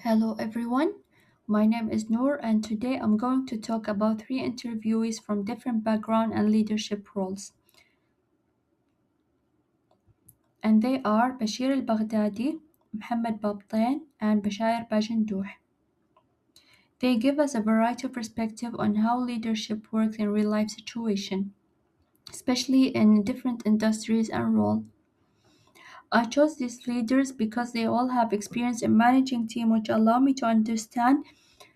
Hello everyone, my name is Noor and today I'm going to talk about three interviewees from different background and leadership roles. And they are Bashir al-Baghdadi, Mohammed Babtain, and Bashair Bajandouh. They give us a variety of perspective on how leadership works in real-life situations, especially in different industries and roles. I chose these leaders because they all have experience in managing teams which allow me to understand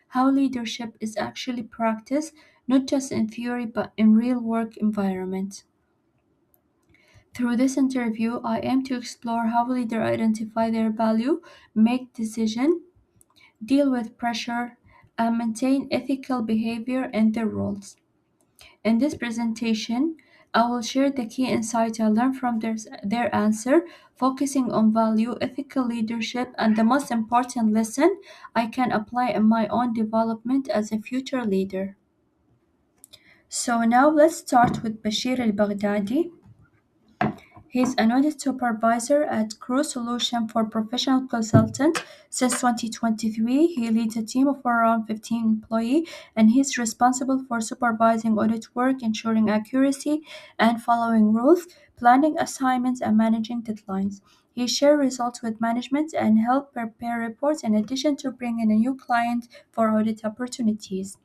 how leadership is actually practiced, not just in theory but in real work environments. Through this interview, I aim to explore how leaders identify their value, make decisions, deal with pressure, and maintain ethical behavior in their roles. In this presentation, I will share the key insights I learned from their answer, focusing on value, ethical leadership, and the most important lesson I can apply in my own development as a future leader. So now let's start with Bashir al-Baghdadi. He's an audit supervisor at Crew Solution for Professional Consultant. Since 2023, he leads a team of around 15 employees and he's responsible for supervising audit work, ensuring accuracy and following rules, planning assignments, and managing deadlines. He shares results with management and helps prepare reports in addition to bringing a new client for audit opportunities.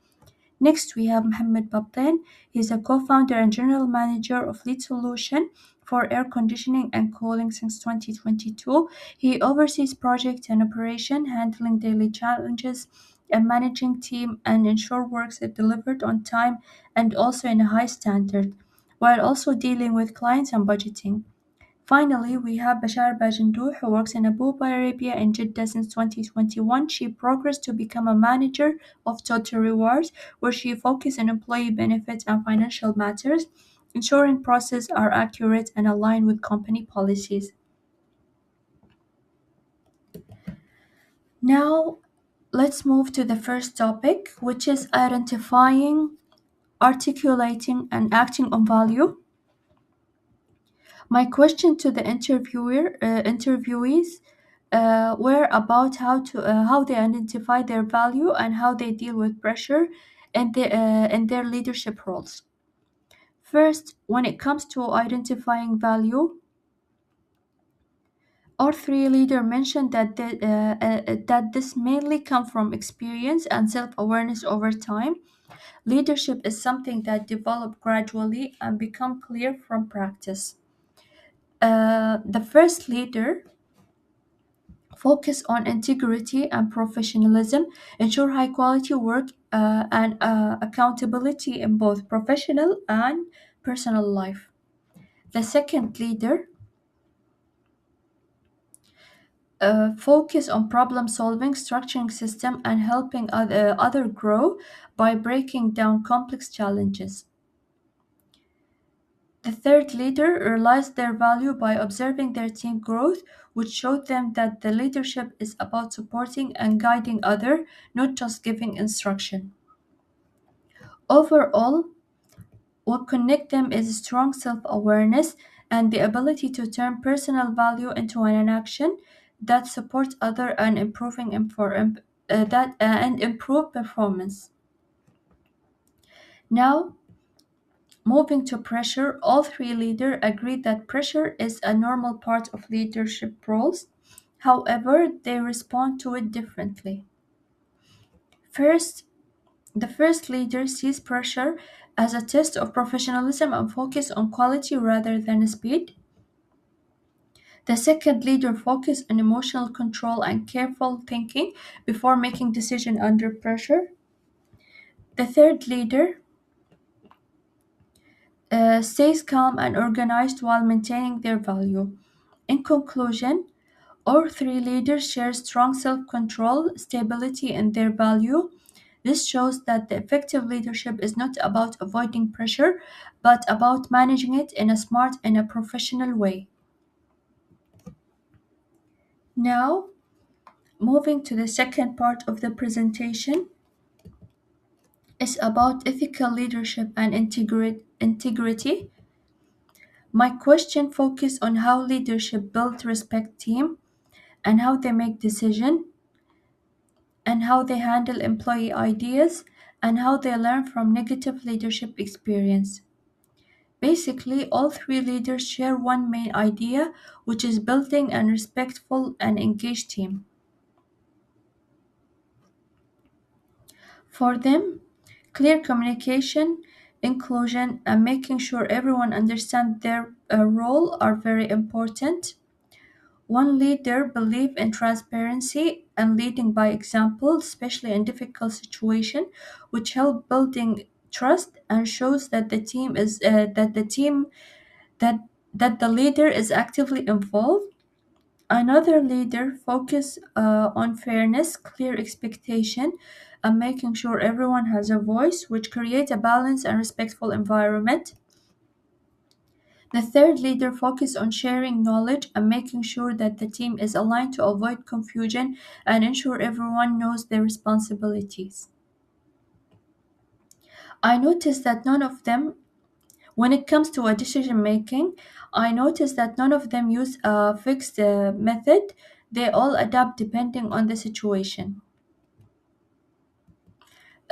Next, we have Mohammed Babtin. He's a co-founder and general manager of Lead Solution for air conditioning and cooling since 2022. He oversees project and operation, handling daily challenges and managing team and ensure works are delivered on time and also in a high standard, while also dealing with clients and budgeting. Finally, we have Bashar Bajandouh, who works in Abu Arabia in Jeddah since 2021. She progressed to become a manager of Total Rewards, where she focuses on employee benefits and financial matters, ensuring processes are accurate and aligned with company policies. Now, let's move to the first topic, which is identifying, articulating, and acting on value. My question to the interviewees were about how they identify their value and how they deal with pressure in their leadership roles. First, when it comes to identifying value, our three leaders mentioned that this mainly comes from experience and self-awareness over time. Leadership is something that develops gradually and become clear from practice. The first leader focus on integrity and professionalism, ensure high quality work and accountability in both professional and personal life. The second leader focus on problem solving, structuring system, and helping other grow by breaking down complex challenges. The third leader realized their value by observing their team growth, which showed them that the leadership is about supporting and guiding others, not just giving instruction. Overall, what connects them is strong self-awareness and the ability to turn personal value into an action that supports others and and improve performance. Now, moving to pressure, all three leaders agreed that pressure is a normal part of leadership roles. However, they respond to it differently. First, the first leader sees pressure as a test of professionalism and focus on quality rather than speed. The second leader focuses on emotional control and careful thinking before making decisions under pressure. The third leader stays calm and organized while maintaining their value. In conclusion, all three leaders share strong self control, stability, and their value. This shows that the effective leadership is not about avoiding pressure, but about managing it in a smart and a professional way. Now, moving to the second part of the presentation, is about ethical leadership and integrity. My question focused on how leadership builds respect team and how they make decisions. and how they handle employee ideas, and how they learn from negative leadership experience. Basically, all three leaders share one main idea, which is building a respectful and engaged team. For them, clear communication, inclusion, and making sure everyone understands their role are very important. One leader believes in transparency and leading by example, especially in difficult situations, which help building trust and shows that the team is that the team that that the leader is actively involved. Another leader focus on fairness, clear expectation, and making sure everyone has a voice, which create a balanced and respectful environment. The third leader focus on sharing knowledge and making sure that the team is aligned to avoid confusion and ensure everyone knows their responsibilities. I noticed that none of them, when it comes to a decision making, I noticed that none of them use a fixed method. They all adapt depending on the situation.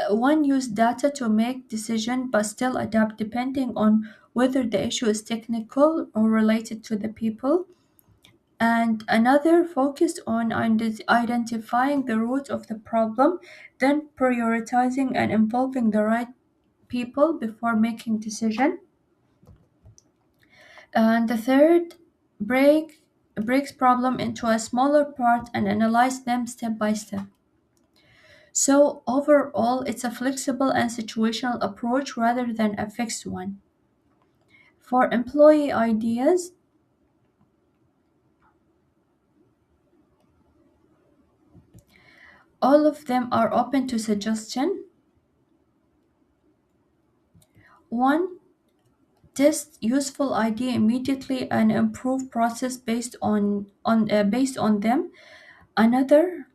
One use data to make decision but still adapt depending on whether the issue is technical or related to the people. And another focused on identifying the root of the problem, then prioritizing and involving the right people before making decision. And the third breaks problem into a smaller part and analyze them step by step. So overall, it's a flexible and situational approach rather than a fixed one. For employee ideas, all of them are open to suggestion. One, test useful idea immediately and improve process based on them. Another,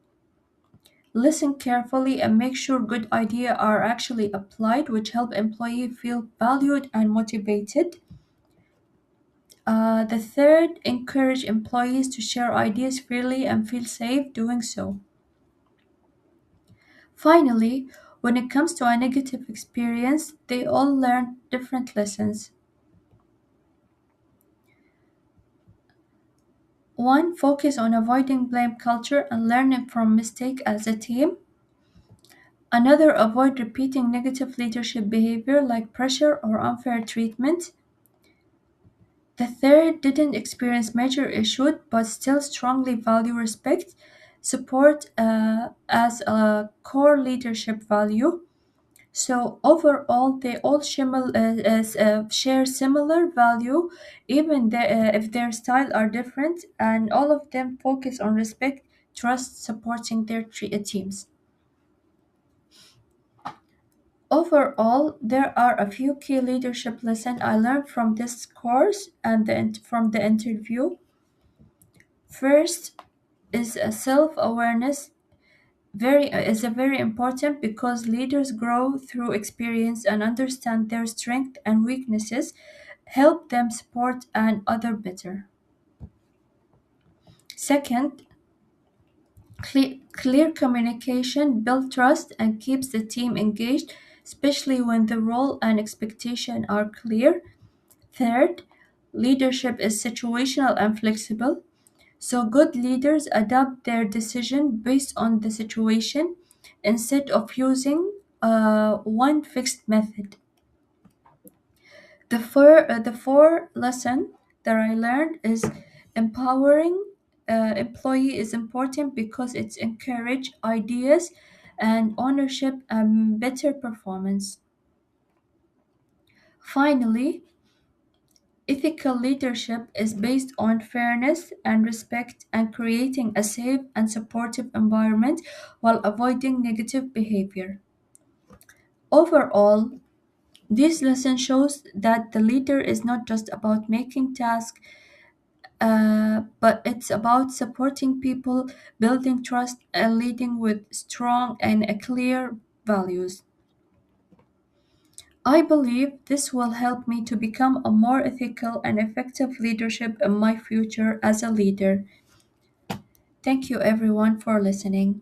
listen carefully and make sure good ideas are actually applied, which help employee feel valued and motivated. The third, encourage employees to share ideas freely and feel safe doing so. Finally, when it comes to a negative experience, they all learn different lessons. One, focus on avoiding blame culture and learning from mistake as a team. Another, avoid repeating negative leadership behavior like pressure or unfair treatment. The third, didn't experience major issues but still strongly value respect, support as a core leadership value. So overall, they all share similar value, even if their style are different, and all of them focus on respect, trust, supporting their teams. Overall, there are a few key leadership lessons I learned from this course and from the interview. First is a self-awareness is a very important because leaders grow through experience and understand their strengths and weaknesses, help them support and other better. Second, clear communication builds trust and keeps the team engaged, especially when the role and expectation are clear. Third, leadership is situational and flexible. So good leaders adapt their decision based on the situation instead of using one fixed method. The four lesson that I learned is empowering employee is important because it's encourage ideas and ownership and better performance. Finally, ethical leadership is based on fairness and respect and creating a safe and supportive environment while avoiding negative behavior. Overall, this lesson shows that the leader is not just about making tasks, but it's about supporting people, building trust, and leading with strong and clear values. I believe this will help me to become a more ethical and effective leadership in my future as a leader. Thank you everyone for listening.